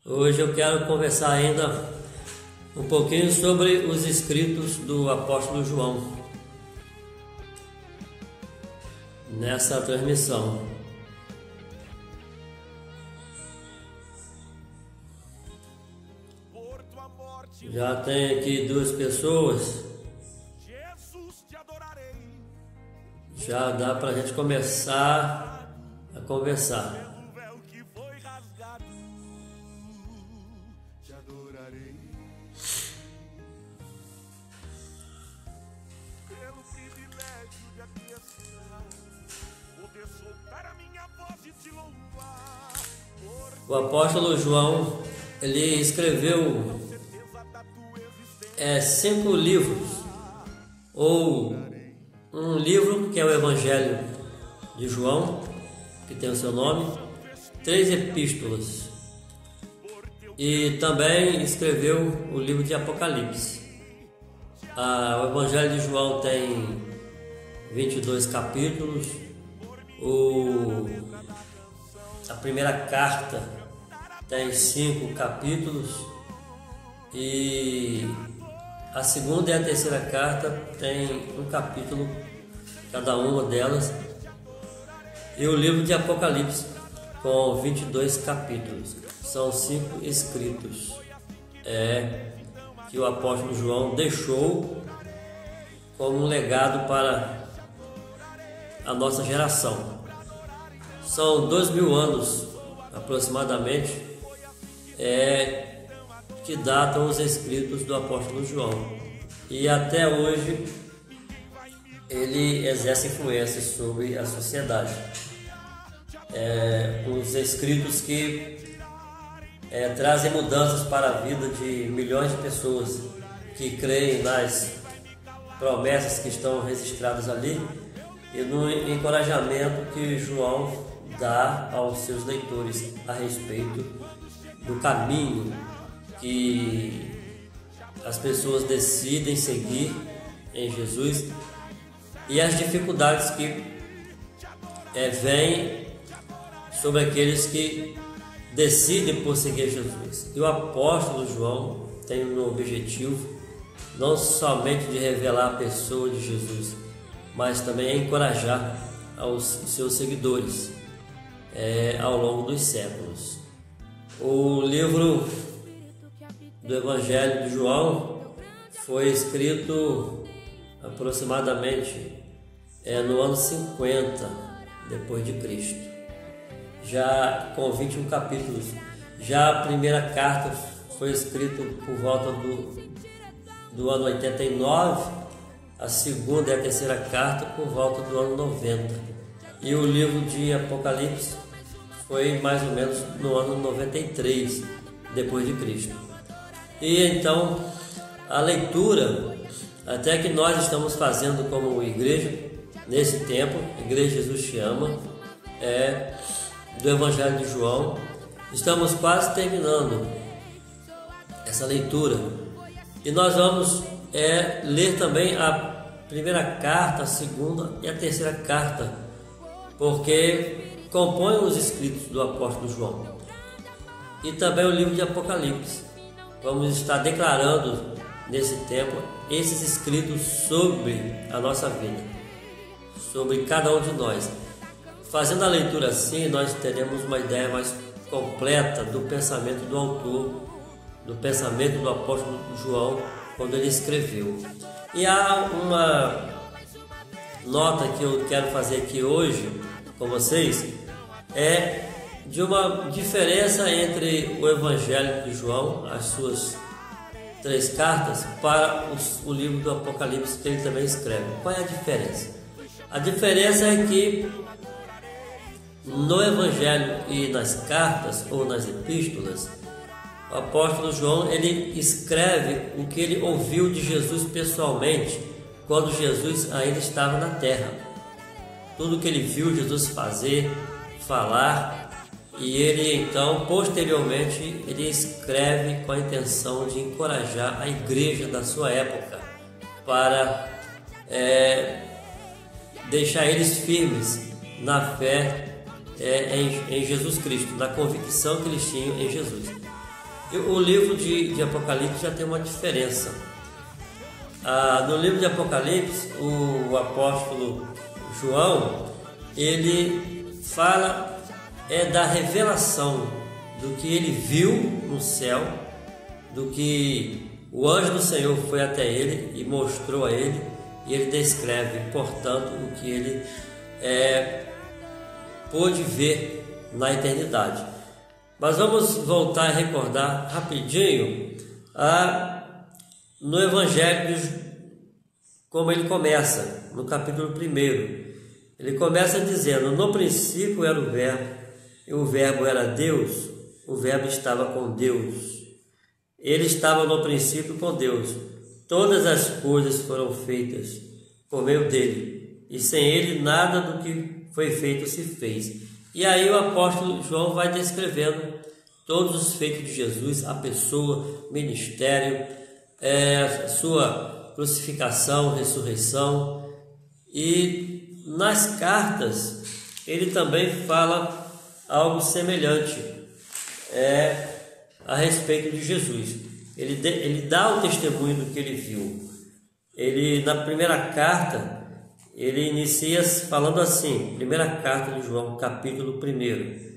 Hoje eu quero conversar ainda um pouquinho sobre os escritos do apóstolo João nessa transmissão. Já tem aqui duas pessoas, já dá para a gente começar a conversar. O apóstolo João, ele escreveu 5 livros, ou um livro que é o Evangelho de João, que tem o seu nome, 3 epístolas, e também escreveu o livro de Apocalipse. O Evangelho de João tem 22 capítulos, a primeira carta tem 5 capítulos e a segunda e a terceira carta tem um capítulo cada uma delas, e o livro de Apocalipse com 22 capítulos. São 5 escritos que o apóstolo João deixou como um legado para a nossa geração. São 2000 anos aproximadamente que datam os escritos do apóstolo João, e até hoje ele exerce influência sobre a sociedade. Os escritos que trazem mudanças para a vida de milhões de pessoas que creem nas promessas que estão registradas ali e no encorajamento que João dá aos seus leitores a respeito do caminho que as pessoas decidem seguir em Jesus e as dificuldades que vêm sobre aqueles que decidem por seguir Jesus. E o apóstolo João tem um objetivo não somente de revelar a pessoa de Jesus, mas também encorajar aos seus seguidores ao longo dos séculos. O livro do Evangelho de João foi escrito aproximadamente no ano 50 depois de Cristo, já com 21 capítulos. Já a primeira carta foi escrita por volta do ano 89, a segunda e a terceira carta por volta do ano 90, e o livro de Apocalipse foi mais ou menos no ano 93 depois de Cristo. E então a leitura até que nós estamos fazendo como igreja nesse tempo, Igreja Jesus Te Ama, do Evangelho de João, estamos quase terminando essa leitura, e nós vamos ler também a primeira carta, a segunda e a terceira carta, porque compõem os escritos do apóstolo João, e também o livro de Apocalipse. Vamos estar declarando nesse tempo esses escritos sobre a nossa vida, sobre cada um de nós. Fazendo a leitura assim, nós teremos uma ideia mais completa do pensamento do autor, do pensamento do apóstolo João quando ele escreveu. E há uma nota que eu quero fazer aqui hoje com vocês, de uma diferença entre o Evangelho de João, as suas 3 cartas, para o livro do Apocalipse que ele também escreve. Qual é a diferença? A diferença é que no Evangelho e nas cartas ou nas epístolas, o apóstolo João ele escreve o que ele ouviu de Jesus pessoalmente quando Jesus ainda estava na terra. Tudo que ele viu Jesus fazer, falar, e ele então posteriormente ele escreve com a intenção de encorajar a igreja da sua época para deixar eles firmes na fé em Jesus Cristo, na convicção que eles tinham em Jesus. O livro de Apocalipse já tem uma diferença. No livro de Apocalipse, o apóstolo João, ele fala da revelação do que ele viu no céu, do que o anjo do Senhor foi até ele e mostrou a ele, e ele descreve, portanto, o que ele pôde ver na eternidade. Mas vamos voltar a recordar rapidinho no Evangelho, como ele começa, no capítulo 1. Ele começa dizendo: no princípio era o Verbo, e o Verbo era Deus, o Verbo estava com Deus, ele estava no princípio com Deus, todas as coisas foram feitas por meio dele, e sem ele nada do que foi feito se fez. E aí o apóstolo João vai descrevendo todos os feitos de Jesus, a pessoa, o ministério, a sua crucificação, ressurreição. E nas cartas ele também fala algo semelhante a respeito de Jesus. Ele dá o testemunho do que ele viu. Ele, na primeira carta, ele inicia falando assim, primeira carta de João, capítulo 1.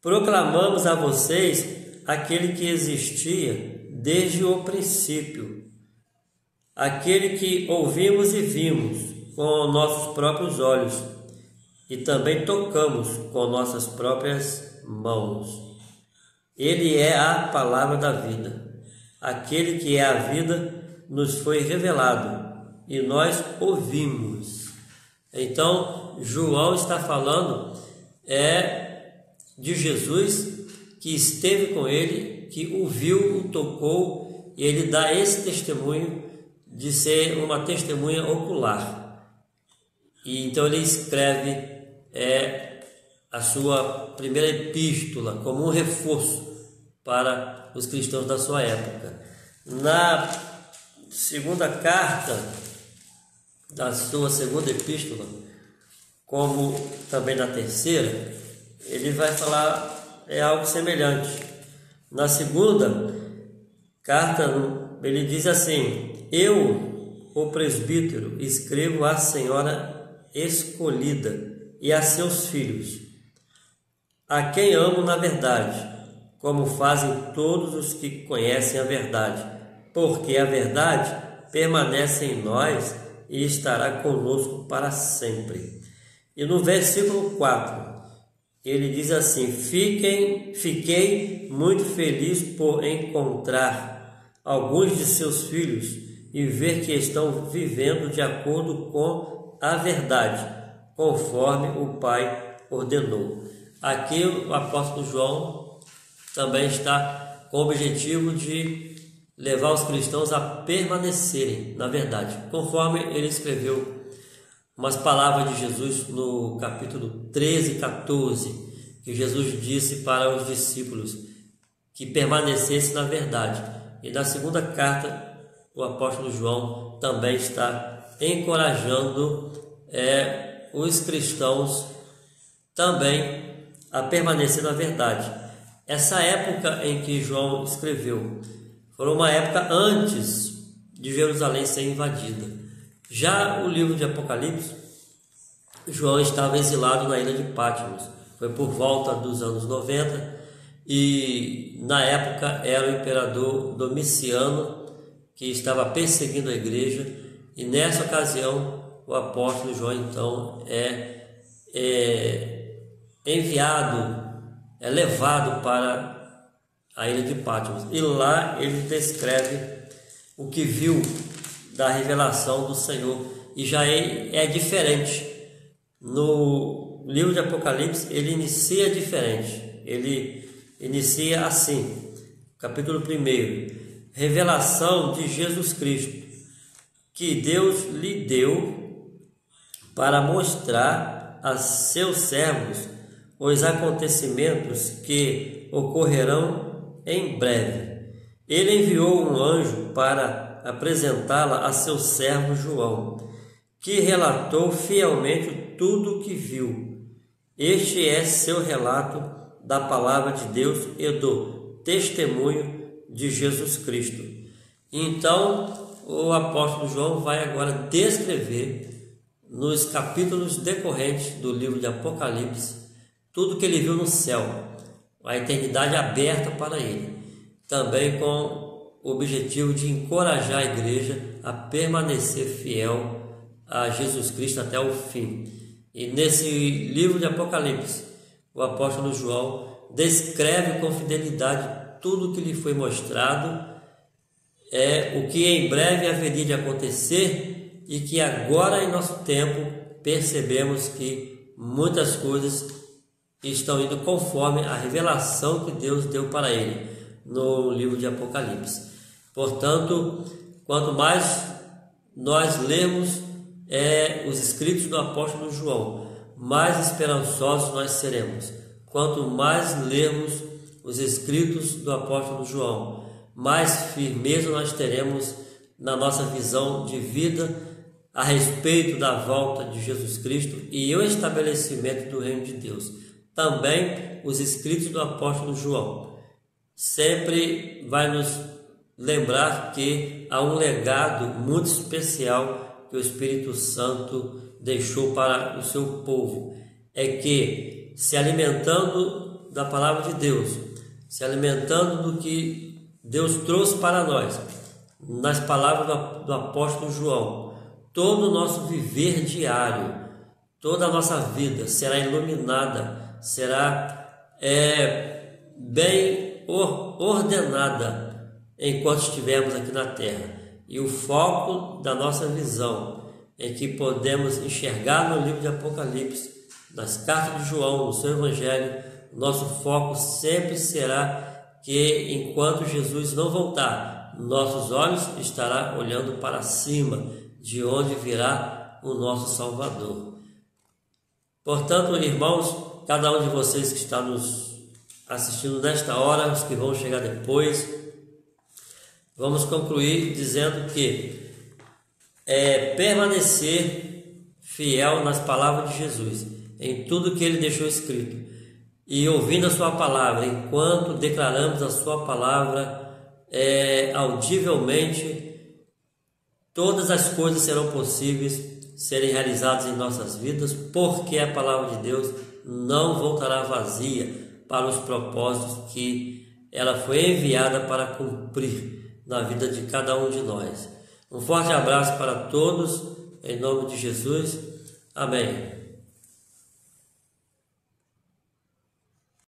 Proclamamos a vocês aquele que existia desde o princípio, aquele que ouvimos e vimos com nossos próprios olhos e também tocamos com nossas próprias mãos. Ele é a palavra da vida. Aquele que é a vida nos foi revelado e nós ouvimos. Então, João está falando de Jesus, que esteve com ele, que o viu, o tocou, e ele dá esse testemunho de ser uma testemunha ocular. E então ele escreve a sua primeira epístola como um reforço para os cristãos da sua época. Na segunda carta da sua segunda epístola, como também na terceira, ele vai falar algo semelhante. Na segunda carta, ele diz assim: eu, o presbítero, escrevo à senhora escolhida e a seus filhos, a quem amo na verdade, como fazem todos os que conhecem a verdade, porque a verdade permanece em nós e estará conosco para sempre. E no versículo 4, ele diz assim: fiquei muito feliz por encontrar alguns de seus filhos e ver que estão vivendo de acordo com a verdade, conforme o Pai ordenou. Aqui o apóstolo João também está com o objetivo de levar os cristãos a permanecerem na verdade, conforme ele escreveu umas palavras de Jesus no capítulo 13 e 14, que Jesus disse para os discípulos que permanecessem na verdade. E na segunda carta, o apóstolo João também está encorajando os cristãos também a permanecer na verdade. Essa época em que João escreveu foi uma época antes de Jerusalém ser invadida. Já o livro de Apocalipse, João estava exilado na ilha de Patmos. Foi por volta dos anos 90 e na época era o imperador Domiciano que estava perseguindo a igreja, e nessa ocasião o apóstolo João então levado para a ilha de Patmos, e lá ele descreve o que viu da revelação do Senhor, e já é diferente. No livro de Apocalipse ele inicia diferente, ele inicia assim, capítulo 1, revelação de Jesus Cristo, que Deus lhe deu para mostrar a seus servos os acontecimentos que ocorrerão em breve. Ele enviou um anjo para apresentá-la a seu servo João, que relatou fielmente tudo o que viu. Este é seu relato da palavra de Deus e do testemunho de Jesus Cristo. Então, o apóstolo João vai agora descrever nos capítulos decorrentes do livro de Apocalipse tudo que ele viu no céu, a eternidade aberta para ele, também com o objetivo de encorajar a igreja a permanecer fiel a Jesus Cristo até o fim. E nesse livro de Apocalipse, o apóstolo João descreve com fidelidade tudo o que lhe foi mostrado, o que em breve haveria de acontecer e que agora em nosso tempo percebemos que muitas coisas estão indo conforme a revelação que Deus deu para ele no livro de Apocalipse. Portanto, quanto mais nós lemos os escritos do apóstolo João, mais esperançosos nós seremos. Quanto mais lermos os escritos do apóstolo João, mais firmeza nós teremos na nossa visão de vida a respeito da volta de Jesus Cristo e o estabelecimento do reino de Deus. Também os escritos do apóstolo João sempre vai nos lembrar que há um legado muito especial que o Espírito Santo deixou para o seu povo. É que, se alimentando da palavra de Deus, se alimentando do que Deus trouxe para nós, nas palavras do apóstolo João, todo o nosso viver diário, toda a nossa vida será iluminada, será bem ordenada enquanto estivermos aqui na terra. E o foco da nossa visão é que podemos enxergar no livro de Apocalipse, nas cartas de João, no seu Evangelho, nosso foco sempre será que enquanto Jesus não voltar, nossos olhos estarão olhando para cima, de onde virá o nosso Salvador. Portanto, irmãos, cada um de vocês que está nos assistindo nesta hora, os que vão chegar depois, vamos concluir dizendo que permanecer fiel nas palavras de Jesus, em tudo que ele deixou escrito, e ouvindo a sua palavra, enquanto declaramos a sua palavra audivelmente, todas as coisas serão possíveis serem realizadas em nossas vidas, porque a palavra de Deus não voltará vazia para os propósitos que ela foi enviada para cumprir na vida de cada um de nós. Um forte abraço para todos, em nome de Jesus. Amém.